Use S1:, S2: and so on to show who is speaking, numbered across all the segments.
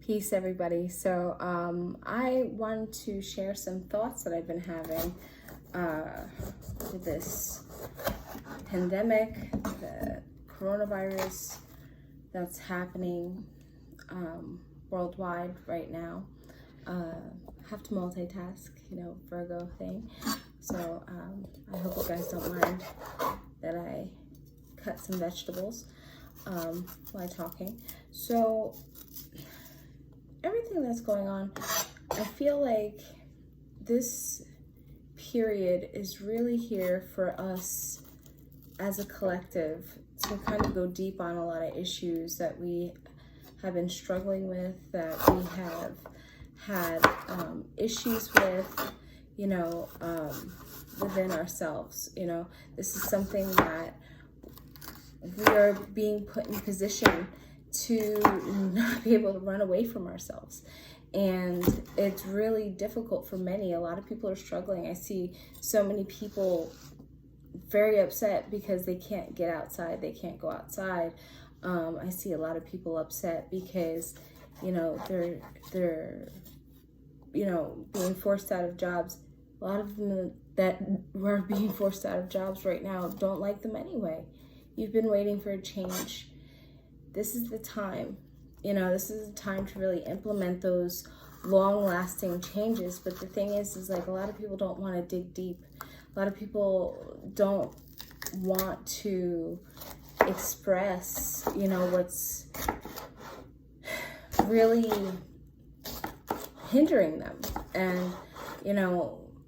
S1: Peace, everybody. So I wanted to share some thoughts that I've been having with this pandemic, the coronavirus that's happening worldwide right now. Have to multitask, Virgo thing. So I hope you guys don't mind that I cut some vegetables while talking. So everything that's going on, I feel like this period is really here for us as a collective to kind of go deep on a lot of issues that we have been struggling with, that we have had issues with, within ourselves. This is something that we are being put in position to not be able to run away from ourselves. And it's really difficult for many. A lot of people are struggling. I see so many people very upset because they can't get outside. They can't go outside. I see a lot of people upset because, they're being forced out of jobs. A lot of them that were being forced out of jobs right now don't like them anyway. You've been waiting for a change. This is the time. This is the time to really implement those long-lasting changes. But the thing is like a lot of people don't want to dig deep. A lot of people don't want to express, what's really hindering them. And,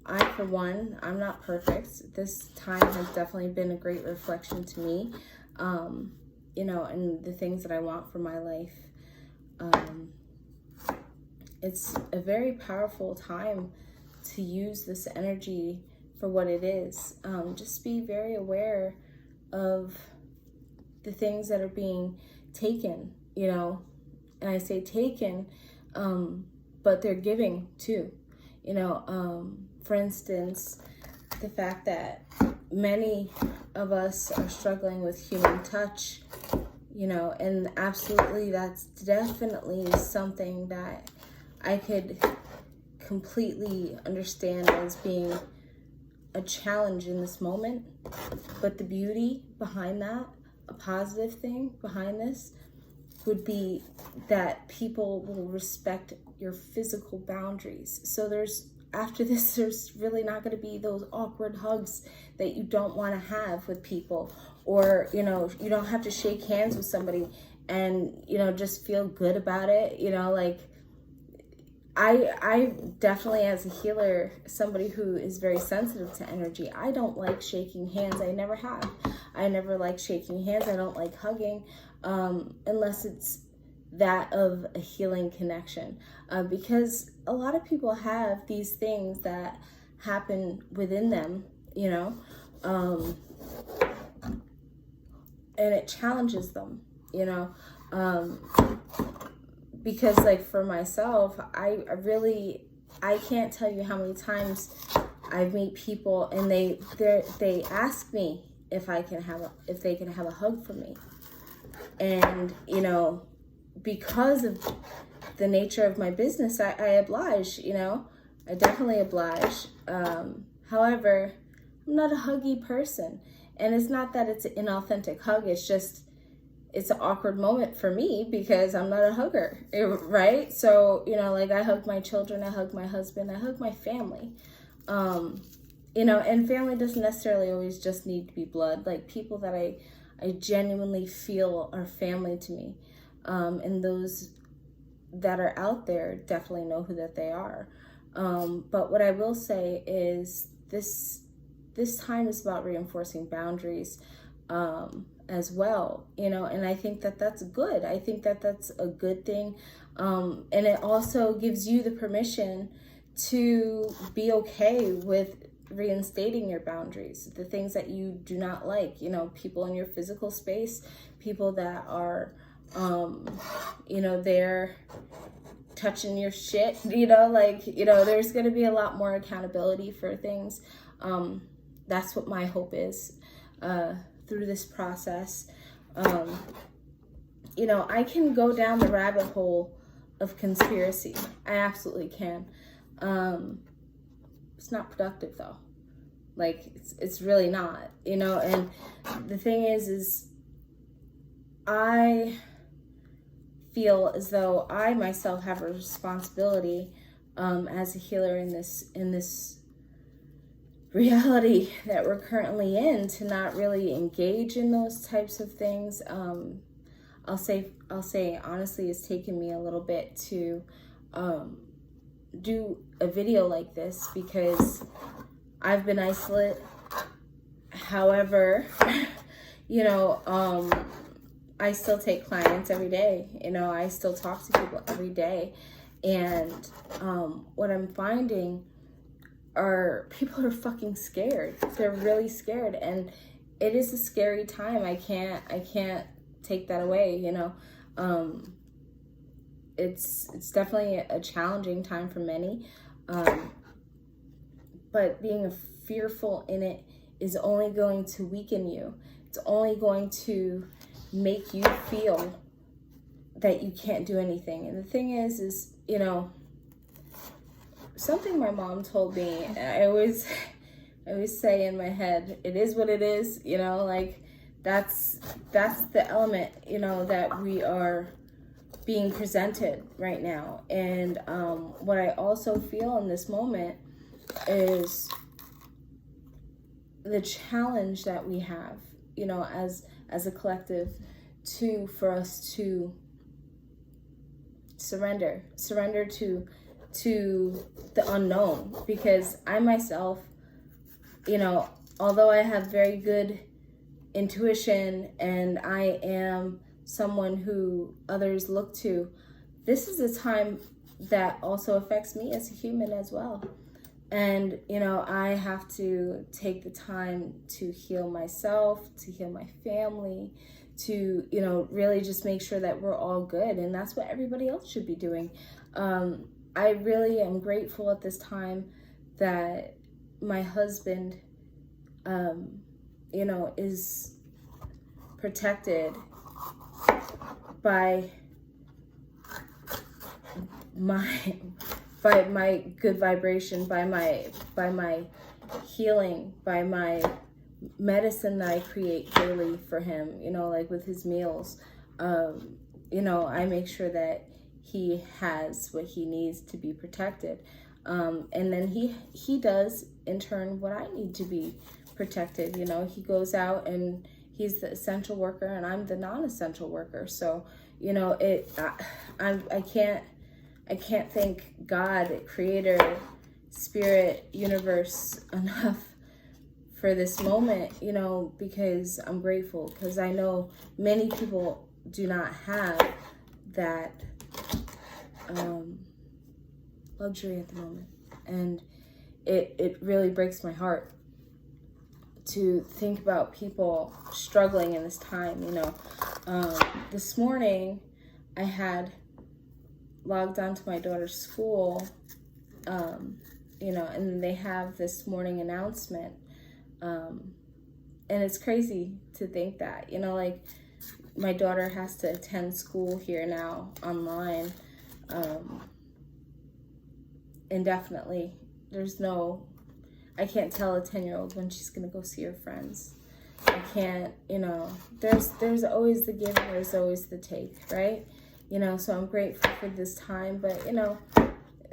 S1: I, for one, I'm not perfect. This time has definitely been a great reflection to me, and the things that I want for my life. It's a very powerful time to use this energy for what it is. Just be very aware of the things that are being taken, and I say taken, but they're giving too. For instance, the fact that many of us are struggling with human touch, and absolutely that's definitely something that I could completely understand as being a challenge in this moment. But the beauty behind that, a positive thing behind this, would be that people will respect your physical boundaries. So after this, there's really not going to be those awkward hugs that you don't want to have with people, or, you don't have to shake hands with somebody and, just feel good about it. I definitely, as a healer, somebody who is very sensitive to energy, I don't like shaking hands. I never have. I never like shaking hands. I don't like hugging, unless it's that of a healing connection, because a lot of people have these things that happen within them, and it challenges them, because like for myself, I can't tell you how many times I meet people and they ask me if they can have a hug from me, and because of the nature of my business, I oblige. I definitely oblige. However, I'm not a huggy person, and it's not that it's an inauthentic hug. It's just it's an awkward moment for me because I'm not a hugger, right? So, I hug my children, I hug my husband, I hug my family. And family doesn't necessarily always just need to be blood. Like people that I genuinely feel are family to me. And those that are out there definitely know who that they are. But what I will say is this time is about reinforcing boundaries, as well, and I think that that's good. I think that that's a good thing. And it also gives you the permission to be okay with reinstating your boundaries, the things that you do not like, people in your physical space, people that are, they're touching your shit, there's going to be a lot more accountability for things. That's what my hope is, through this process. I can go down the rabbit hole of conspiracy. I absolutely can. It's not productive though. Like, it's really not, you know. And the thing is I feel as though I myself have a responsibility as a healer in this reality that we're currently in, to not really engage in those types of things. I'll say honestly, it's taken me a little bit to do a video like this because I've been isolate. However, you know, I still take clients every day. You know, I still talk to people every day. And what I'm finding are people are fucking scared. They're really scared. And it is a scary time. I can't take that away, you know. It's definitely a challenging time for many. But being fearful in it is only going to weaken you. It's only going to make you feel that you can't do anything. And the thing is, you know, something my mom told me, I always say in my head, it is what it is, you know, like that's the element, you know, that we are being presented right now. And what I also feel in this moment is the challenge that we have, you know, as a collective, for us to surrender to the unknown. Because I myself, you know, although I have very good intuition and I am someone who others look to, this is a time that also affects me as a human as well. And, you know, I have to take the time to heal myself, to heal my family, to, you know, really just make sure that we're all good. And that's what everybody else should be doing. I really am grateful at this time that my husband, you know, is protected by my good vibration, by my healing, by my medicine that I create daily for him, you know, like with his meals. You know, I make sure that he has what he needs to be protected. And then he does in turn what I need to be protected. You know, he goes out and he's the essential worker and I'm the non-essential worker. So, you know, I can't thank God, creator, spirit, universe enough for this moment, you know, because I'm grateful, because I know many people do not have that luxury at the moment. And it really breaks my heart to think about people struggling in this time, you know. This morning I had logged onto my daughter's school, you know, and they have this morning announcement. And it's crazy to think that, you know, like my daughter has to attend school here now online, indefinitely. I can't tell a 10-year-old when she's gonna go see her friends. I can't, you know, there's always the give and there's always the take, right? You know, so I'm grateful for this time, but, you know,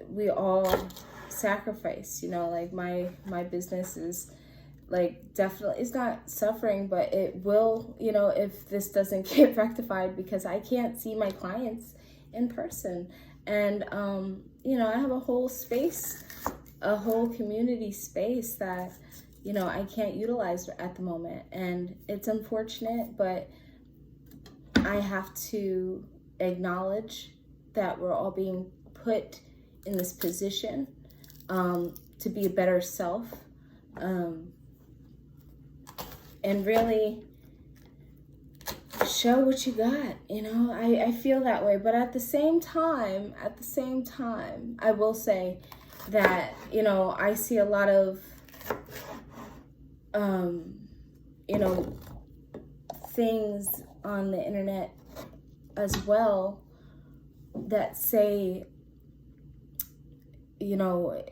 S1: we all sacrifice, you know, like my business is like definitely, it's not suffering, but it will, you know, if this doesn't get rectified, because I can't see my clients in person. And, you know, I have a whole space, a whole community space that, you know, I can't utilize at the moment. And it's unfortunate, but I have to acknowledge that we're all being put in this position to be a better self, and really show what you got, you know. I feel that way, but at the same time, I will say that, you know, I see a lot of, you know, things on the internet as well, that say, you know,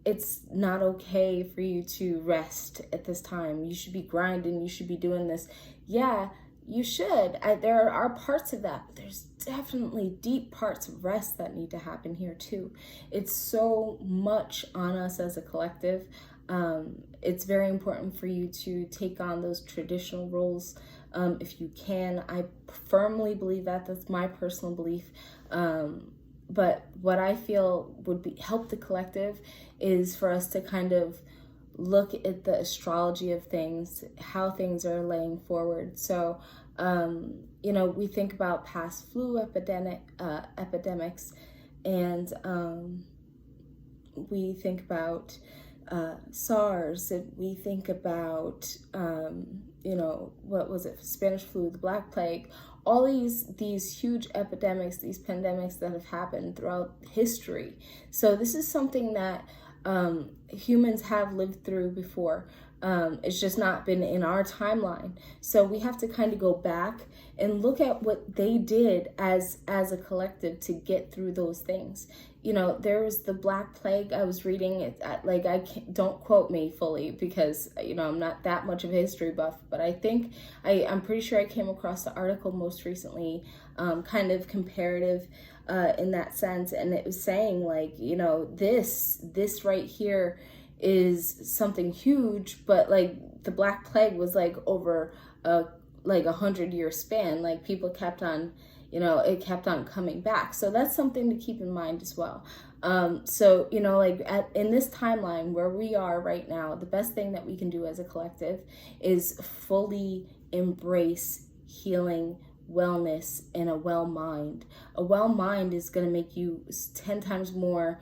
S1: it's not okay for you to rest at this time. You should be grinding. You should be doing this. Yeah, you should. There are parts of that, but there's definitely deep parts of rest that need to happen here too. It's so much on us as a collective. It's very important for you to take on those traditional roles if you can. I firmly believe that. That's my personal belief. But what I feel would help the collective is for us to kind of look at the astrology of things, how things are laying forward. So, you know, we think about past flu epidemics, and we think about SARS, and we think about, you know, what was it, Spanish flu, the Black Plague, all these huge epidemics, these pandemics that have happened throughout history. So this is something that humans have lived through before. It's just not been in our timeline. So we have to kind of go back and look at what they did as a collective to get through those things. You know, there was the Black Plague. I was reading it, like, don't quote me fully because, you know, I'm not that much of a history buff, but I think I'm pretty sure I came across the article most recently, kind of comparative in that sense, and it was saying, like, you know, this right here is something huge, but like the Black Plague was like over a 100-year span. Like, people kept on, you know, it kept on coming back. So that's something to keep in mind as well. So, you know, like in this timeline where we are right now, the best thing that we can do as a collective is fully embrace healing, wellness, and a well mind. A well mind is going to make you 10 times more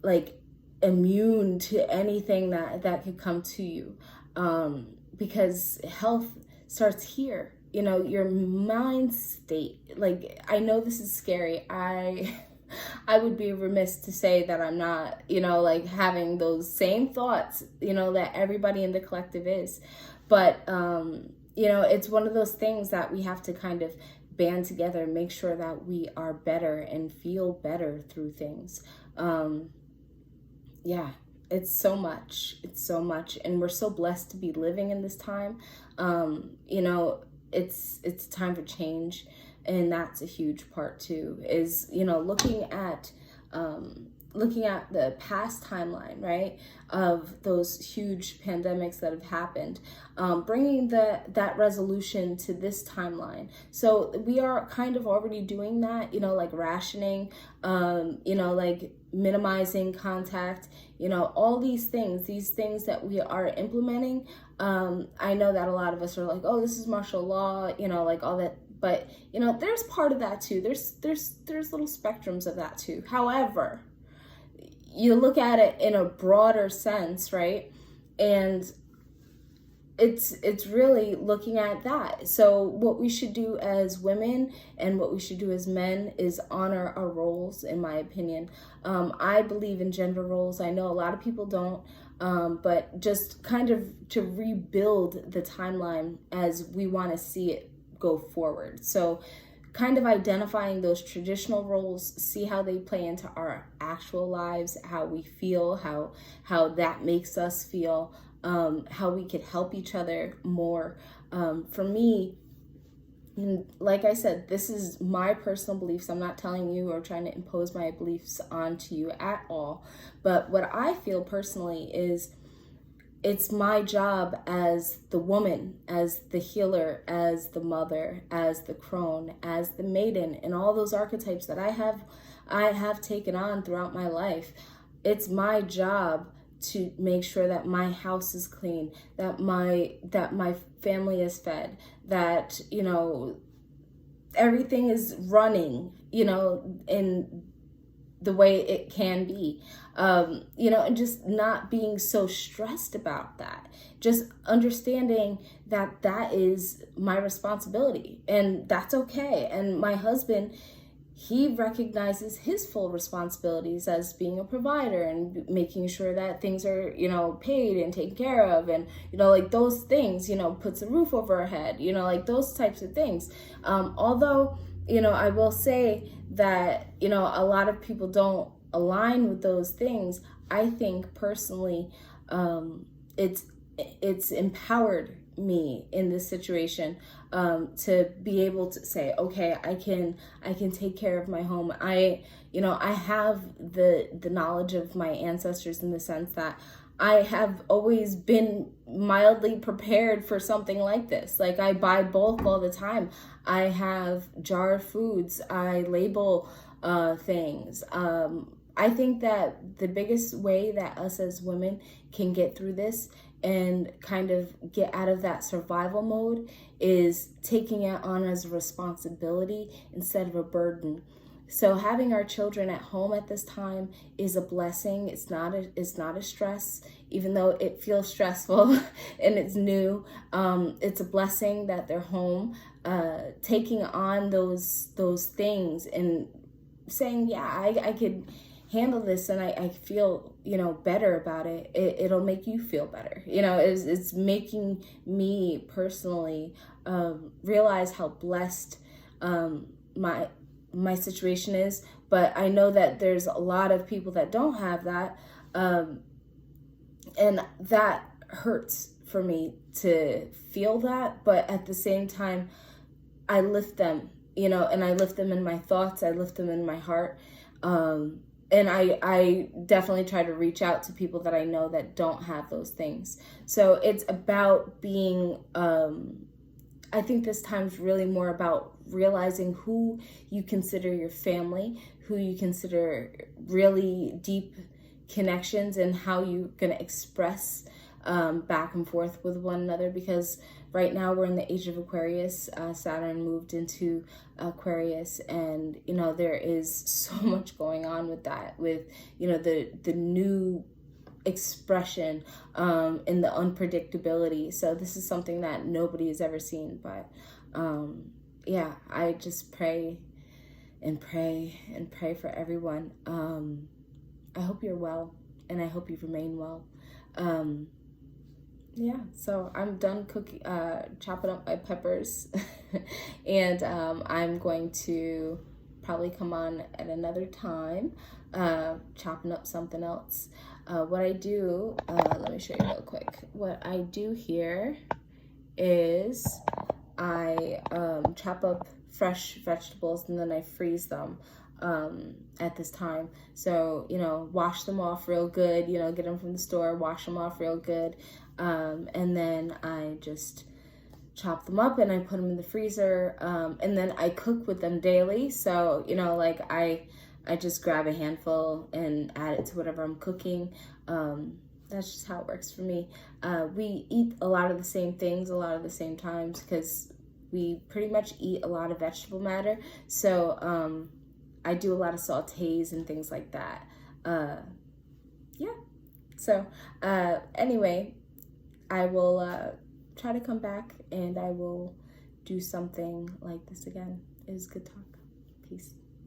S1: like immune to anything that could come to you, because health starts here. You know, your mind state. Like, I know this is scary. I would be remiss to say that I'm not, you know, like having those same thoughts, you know, that everybody in the collective is. But you know, it's one of those things that we have to kind of band together and make sure that we are better and feel better through things. Yeah, it's so much. It's so much. And we're so blessed to be living in this time. You know, it's time for change. And that's a huge part too, is, you know, looking at the past timeline, right, of those huge pandemics that have happened, bringing that resolution to this timeline. So we are kind of already doing that, you know, like rationing, you know, like minimizing contact, you know, all these things that we are implementing. I know that a lot of us are like, oh, this is martial law, you know, like all that. But, you know, there's part of that too. There's little spectrums of that too. However, you look at it in a broader sense, right? And it's really looking at that. So what we should do as women and what we should do as men is honor our roles, in my opinion. I believe in gender roles. I know a lot of people don't, but just kind of to rebuild the timeline as we want to see it go forward. So kind of identifying those traditional roles, see how they play into our actual lives, how we feel, how that makes us feel, how we could help each other more. For me, like I said, this is my personal beliefs. I'm not telling you or trying to impose my beliefs onto you at all. But what I feel personally is it's my job as the woman, as the healer, as the mother, as the crone, as the maiden, and all those archetypes that I have taken on throughout my life. It's my job to make sure that my house is clean, that my family is fed, that, you know, everything is running, you know, in the way it can be, you know, and just not being so stressed about that. Just understanding that that is my responsibility, and that's okay. And my husband, he recognizes his full responsibilities as being a provider and making sure that things are, you know, paid and taken care of, and, you know, like those things, you know, puts a roof over our head, you know, like those types of things. Although, you know, I will say that, you know, a lot of people don't align with those things, I think personally, it's empowered me in this situation, to be able to say, okay, I can take care of my home. I have the knowledge of my ancestors, in the sense that I have always been mildly prepared for something like this. Like, I buy bulk all the time. I have jar foods. I label things. I think that the biggest way that us as women can get through this and kind of get out of that survival mode is taking it on as a responsibility instead of a burden. So having our children at home at this time is a blessing. It's not a stress, even though it feels stressful and it's new. It's a blessing that they're home, taking on those things and saying, yeah, I could handle this, and I feel, you know, better about it. It'll make you feel better. You know, it's making me personally realize how blessed my situation is. But I know that there's a lot of people that don't have that, and that hurts for me to feel that. But at the same time, I lift them, you know, and I lift them in my thoughts, I lift them in my heart. And I definitely try to reach out to people that I know that don't have those things. So it's about being, I think this time's really more about realizing who you consider your family, who you consider really deep connections, and how you're going to express back and forth with one another. Because right now we're in the age of Aquarius. Saturn moved into Aquarius, and you know, there is so much going on with that, with, you know, the new expression and the unpredictability. So this is something that nobody has ever seen. But yeah, I just pray and pray and pray for everyone. I hope you're well, and I hope you remain well. Yeah, so I'm done chopping up my peppers, and I'm going to probably come on at another time, chopping up something else. What I do, let me show you real quick. What I do here is I chop up fresh vegetables, and then I freeze them at this time. So, you know, wash them off real good, you know, get them from the store, wash them off real good. And then I just chop them up and I put them in the freezer. And then I cook with them daily. So, you know, like I just grab a handful and add it to whatever I'm cooking. That's just how it works for me. We eat a lot of the same things a lot of the same times, because we pretty much eat a lot of vegetable matter. So, I do a lot of sautés and things like that. Yeah. So, anyway, I will try to come back, and I will do something like this again. It was good talk. Peace.